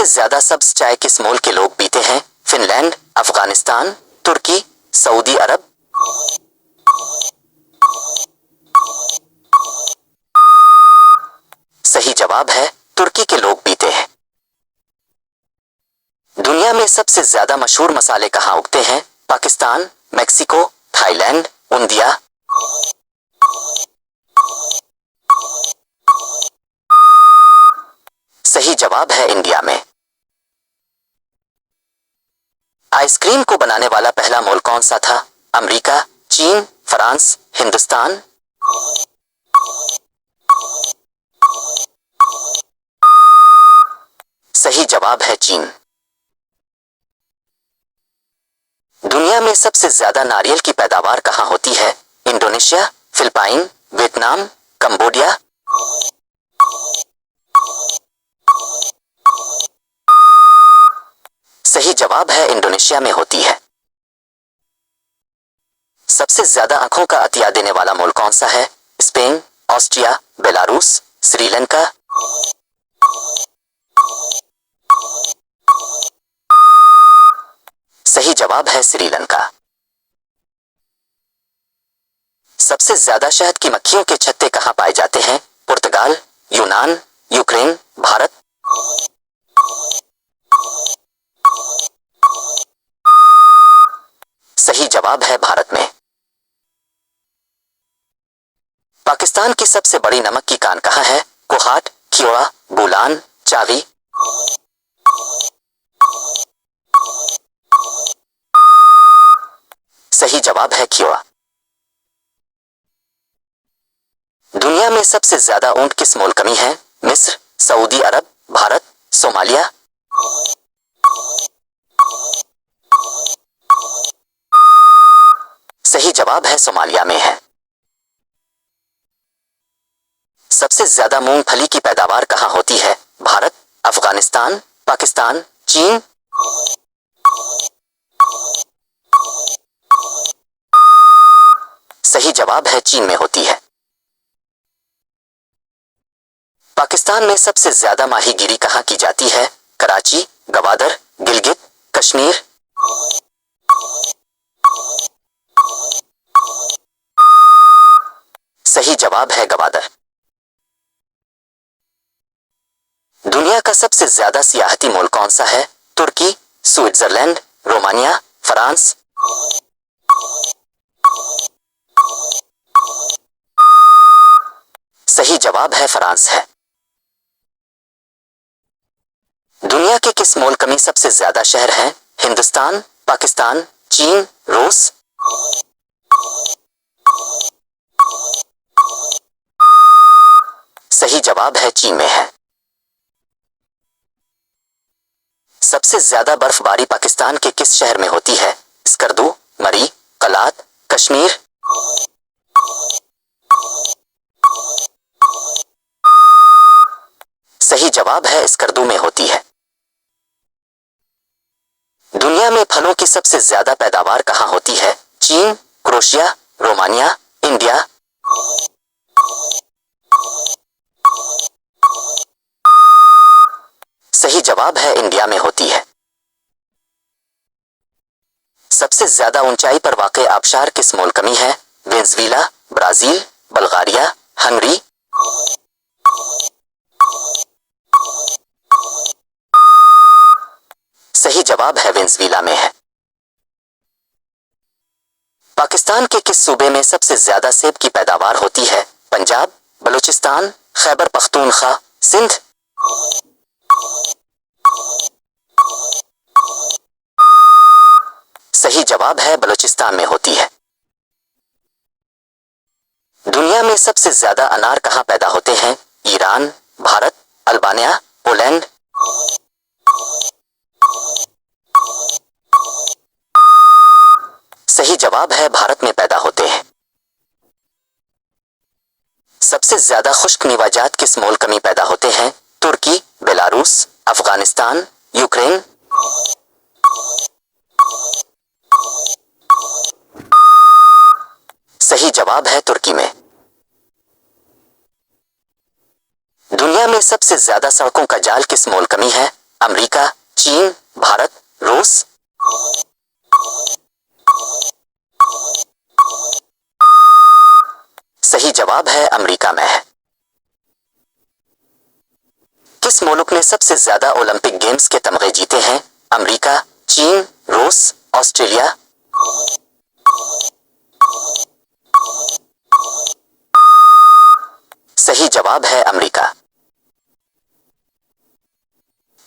सबसे ज्यादा सब्ज चाय किस मुल्क के लोग पीते हैं? फिनलैंड, अफगानिस्तान, तुर्की, सऊदी अरब। सही जवाब है तुर्की के लोग पीते हैं। दुनिया में सबसे ज्यादा मशहूर मसाले कहाँ उगते हैं? Pakistan, Mexico, Thailand, India. सही जवाब है इंडिया में। आइसक्रीम को बनाने वाला पहला मुल्क कौन सा था? अमेरिका, चीन, फ्रांस, हिंदुस्तान। सही जवाब है चीन। दुनिया में सबसे ज्यादा नारियल की पैदावार कहाँ होती है? Indonesia, Philippine, Vietnam, Cambodia. सही जवाब है इंडोनेशिया में होती है। सबसे ज्यादा आंखों का अतिया देने वाला मुल्क कौन सा है? Spain, Austria, Belarus, Sri Lanka. सही जवाब है श्रीलंका। सबसे ज्यादा शहद की मक्खियों के छत्ते कहाँ पाए जाते हैं? पुर्तगाल, यूनान, यूक्रेन, भारत। सही जवाब है भारत में। पाकिस्तान की सबसे बड़ी नमक की कान कहाँ है? कोहाट, खियोड़ा, बोलान, चावी। सही जवाब है खियोड़ा। दुनिया में सबसे ज्यादा ऊंट किस मुल्क में है? मिस्र, सऊदी अरब, भारत, सोमालिया। सही जवाब है सोमालिया में है। सबसे ज्यादा मूंगफली की पैदावार कहाँ होती है? भारत, अफगानिस्तान, पाकिस्तान, चीन। सही जवाब है चीन में होती है। पाकिस्तान में सबसे ज्यादा माहीगीरी कहाँ की जाती है? कराची, गवादर, गिलगित, कश्मीर। सही जवाब है गवादर। दुनिया का सबसे ज्यादा सियाहती मुल्क कौन सा है? तुर्की, स्विट्जरलैंड, रोमानिया, फ्रांस। सही जवाब है फ्रांस है। दुनिया के किस मुल्क में सबसे ज्यादा शहर हैं? हिंदुस्तान, पाकिस्तान, चीन, रूस। सही जवाब है चीन में है। सबसे ज्यादा बर्फबारी पाकिस्तान के किस शहर में होती है? स्कर्दू, मरी, कलात, कश्मीर। सही जवाब है स्कर्दू में होती है। दुनिया में फलों की सबसे ज्यादा पैदावार कहाँ होती है? चीन, क्रोशिया, रोमानिया, इंडिया। सही जवाब है इंडिया में होती है। सबसे ज्यादा ऊंचाई पर वाक़े आबशार किस मुल्क में है? Venezuela, Brazil, Bulgaria, Hungary. सही जवाब है वेनेज़ुएला में है। पाकिस्तान के किस सूबे में सबसे ज्यादा सेब की पैदावार होती है? पंजाब, बलूचिस्तान, खैबर पख्तूनख्वा, सिंध। सही जवाब है बलूचिस्तान में होती है। दुनिया में सबसे ज्यादा अनार कहाँ पैदा होते हैं? Iran, Bharat, Albania, Poland. सही जवाब है भारत में पैदा होते हैं। सबसे ज्यादा खुश्क मेवाजात किस मुल्क में पैदा होते हैं? तुर्की, बेलारूस, अफगानिस्तान, यूक्रेन। सही जवाब है तुर्की में। दुनिया में सबसे ज्यादा सड़कों का जाल किस मुल्क में है? अमेरिका, चीन, भारत, रूस। सही जवाब है अमेरिका में है। किस मुल्क ने सबसे ज्यादा ओलंपिक गेम्स के तमगे जीते हैं? अमेरिका, चीन, रूस, ऑस्ट्रेलिया। सही जवाब है अमेरिका।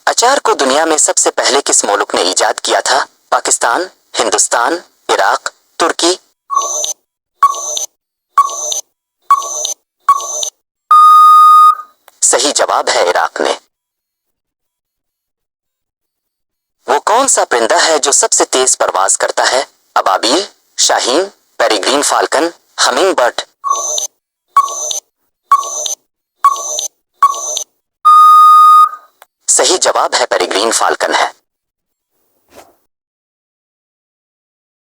अचार को दुनिया में सबसे पहले किस मुल्क ने इजाद किया था? पाकिस्तान, हिंदुस्तान, इराक, तुर्की। सही जवाब है इराक ने। वो कौन सा परिंदा है जो सबसे तेज परवाज करता है? अबाबील, शाहीन, पेरिग्रीन फाल्कन, हमिंग बर्ड। सही जवाब है पेरिग्रीन फाल्कन है।